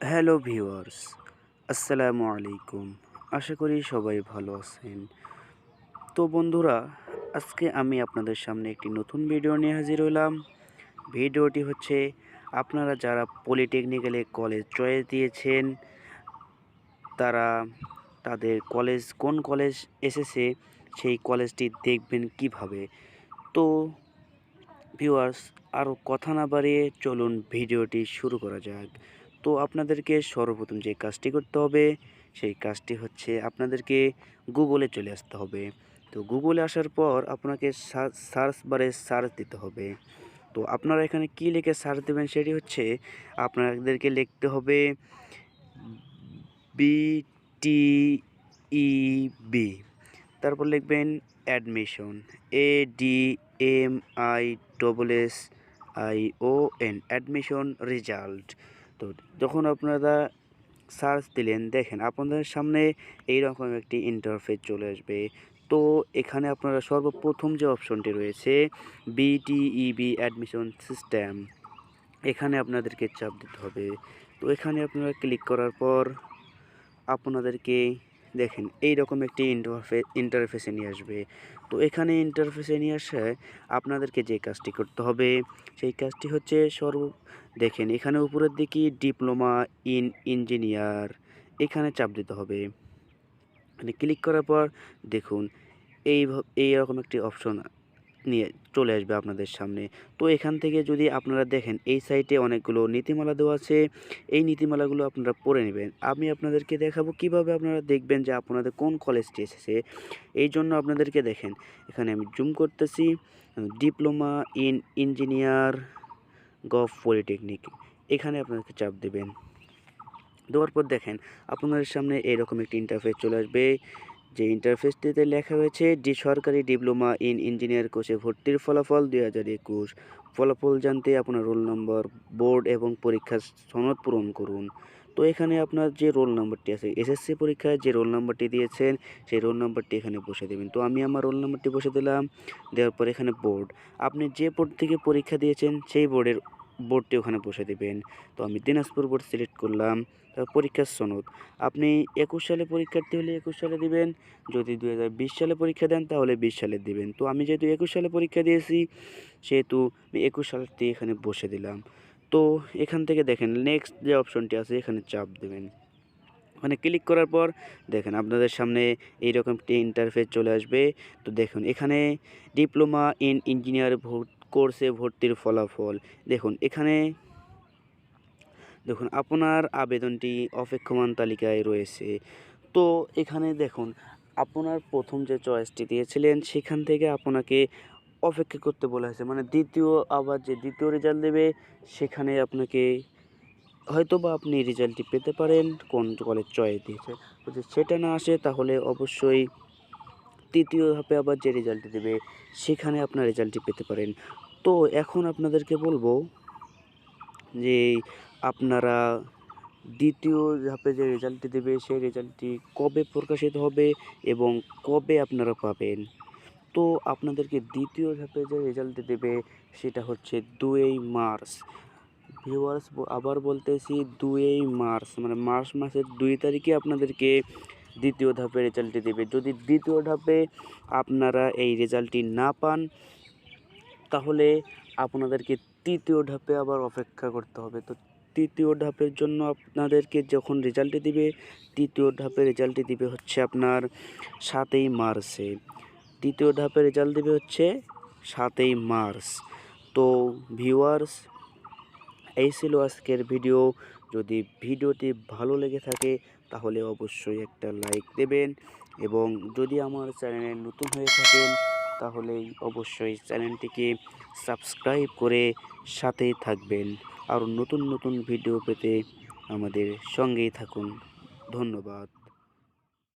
Hello viewers, আসসালামু আলাইকুম। আশা করি সবাই ভালো আছেন। তো বন্ধুরা, আজকে আমি আপনাদের সামনে একটি নতুন ভিডিও নিয়ে হাজির হলাম। ভিডিওটি হচ্ছে আপনারা যারা পলিটেকনিক্যালে কলেজ চয়েস দিয়েছেন, তারা তাদের কোন কলেজ এসেছে সেই কলেজটি দেখবেন কিভাবে। তো ভিউয়ার্স, আরও কথা না বাড়িয়ে চলুন ভিডিওটি শুরু করা যাক। তো আপনাদেরকে সর্বপ্রথম যে কাজটি করতে হবে সেই কাজটি হচ্ছে আপনাদেরকে গুগলে চলে আসতে হবে। তো গুগলে আসার পর আপনাকে সার্চ বারে সার্চ দিতে হবে। তো আপনারা এখানে কি লিখে সার্চ দেবেন সেটি হচ্ছে আপনাদেরকে লিখতে হবে bteb, তারপর লিখবেন অ্যাডমিশন, ADMISSION, অ্যাডমিশন রেজাল্ট। তো যখন আপনারা সার্চ দিলেন, দেখেন আপনাদের সামনে এইরকম একটি ইন্টারফেস চলে আসবে। তো এখানে আপনারা সর্বপ্রথম যে অপশনটি রয়েছে বিটিইবি অ্যাডমিশন সিস্টেম, এখানে আপনাদেরকে চাপ দিতে হবে। তো এখানে আপনারা ক্লিক করার পর আপনাদেরকে দেখেন এইরকম একটি ইন্টারফেসে নিয়ে আসবে। তো এখানে ইন্টারফেসে নিয়ে আসে আপনাদেরকে যে কাজটি করতে হবে সেই কাজটি হচ্ছে দেখেন এখানে উপরের দিকে ডিপ্লোমা ইন ইঞ্জিনিয়ার, এখানে চাপ দিতে হবে। মানে ক্লিক করার পর দেখুন এইরকম একটি অপশন নিয়ে চলে আসবে আপনাদের সামনে। তো এখান থেকে যদি আপনারা দেখেন এই সাইটে অনেকগুলো নীতিমালা দেওয়া আছে, এই নীতিমালাগুলো আপনারা পড়ে নেবেন। আমি আপনাদেরকে দেখাবো কিভাবে আপনারা দেখবেন যে আপনাদের কোন কলেজটি এসেছে। এই জন্য আপনাদেরকে দেখেন এখানে আমি জুম করতেছি, diploma in engineer gov polytechnic, এখানে আপনাদেরকে চাপ দেবেন। দেওয়ার পর দেখেন আপনাদের সামনে এরকম একটি ইন্টারফেস চলে আসবে। যে ইন্টারফেসটিতে লেখা রয়েছে সরকারি ডিপ্লোমা ইন ইঞ্জিনিয়ার কোর্সে ভর্তির ফলাফল 2021। ফলাফল জানতে আপনার রোল নম্বর, বোর্ড এবং পরীক্ষার সনদ পূরণ করুন। তো এখানে আপনার যে রোল নম্বরটি আছে, এসএসসি পরীক্ষায় যে রোল নম্বরটি দিয়েছেন সেই রোল নম্বরটি এখানে বসে দেবেন। তো আমি আমার রোল নম্বরটি বসে দিলাম। দেওয়ার পর এখানে বোর্ড, আপনি যে বোর্ড থেকে পরীক্ষা দিয়েছেন সেই বোর্ডটি ওখানে বসে দেবেন। তো আমি দিনাজপুর বোর্ড সিলেক্ট করলাম। তারপর পরীক্ষার সনদ, আপনি 21 সালে পরীক্ষার্থী হলে 21 সালে দিবেন, যদি 2020 সালে পরীক্ষা দেন তাহলে 20 সালে দিবেন। তো আমি যেহেতু 21 সালে পরীক্ষা দিয়েছি সেহেতু আমি 21 সালটি এখানে বসে দিলাম। তো এখান থেকে দেখেন নেক্সট যে অপশনটি আছে এখানে চাপ দেবেন। মানে ক্লিক করার পর দেখেন আপনাদের সামনে এইরকম একটি ইন্টারফেস চলে আসবে। তো দেখুন এখানে ডিপ্লোমা ইন ইঞ্জিনিয়ার কোর্সে ভর্তির ফলাফল দেখুন। এখানে দেখুন আপনার আবেদনটি অপেক্ষমান তালিকায় রয়েছে। তো এখানে দেখুন আপনার প্রথম যে চয়েসটি দিয়েছিলেন সেখান থেকে আপনাকে অপেক্ষা করতে বলা হয়েছে। মানে আবার যে দ্বিতীয় রেজাল্ট দেবে সেখানে আপনাকে হয়তো বা আপনি রেজাল্টটি পেতে পারেন কোন কলেজ চয়েস দিয়েছে। যদি সেটা না আসে তাহলে অবশ্যই তৃতীয় ধাপে আবার যে রেজাল্টটি দেবে সেখানে আপনার রেজাল্টটি পেতে পারেন। তো এখন আপনাদেরকে বলবো যে আপনারা দ্বিতীয় ধাপে যে রেজাল্টটি দেবে সেই রেজাল্টটি কবে প্রকাশিত হবে এবং কবে আপনারা পাবেন। তো আপনাদেরকে দ্বিতীয় ধাপে যে রেজাল্টটি দেবে সেটা হচ্ছে 2 মার্চ। ভিউয়ার্স, আবার বলতেছি 2 মার্চ, মানে মার্চ মাসের 2 তারিখে আপনাদেরকে দ্বিতীয় ধাপে রেজাল্টটি দেবে। যদি দ্বিতীয় ধাপে আপনারা এই রেজাল্টটি না পান তাহলে আপনাদেরকে তৃতীয় ধাপে আবার অপেক্ষা করতে হবে। তো তৃতীয় ধাপের জন্য আপনাদেরকে যখন রেজাল্টটি দিবে, তৃতীয় ধাপের রেজাল্টটি দিবে হচ্ছে আপনার 7ই মার্চে। তৃতীয় ধাপের রেজাল্ট দিবে হচ্ছে 7ই মার্চ। তো ভিউয়ার্স, এই ছিল আজকের ভিডিও। যদি ভিডিওটি ভালো লেগে থাকে তাহলে অবশ্যই একটা লাইক দেবেন এবং যদি আমার চ্যানেলে নতুন হয়ে থাকেন তাহলে অবশ্যই চ্যানেলটিকে সাবস্ক্রাইব করে সাথেই থাকবেন। আর নতুন নতুন ভিডিও পেতে আমাদের সঙ্গেই থাকুন। ধন্যবাদ।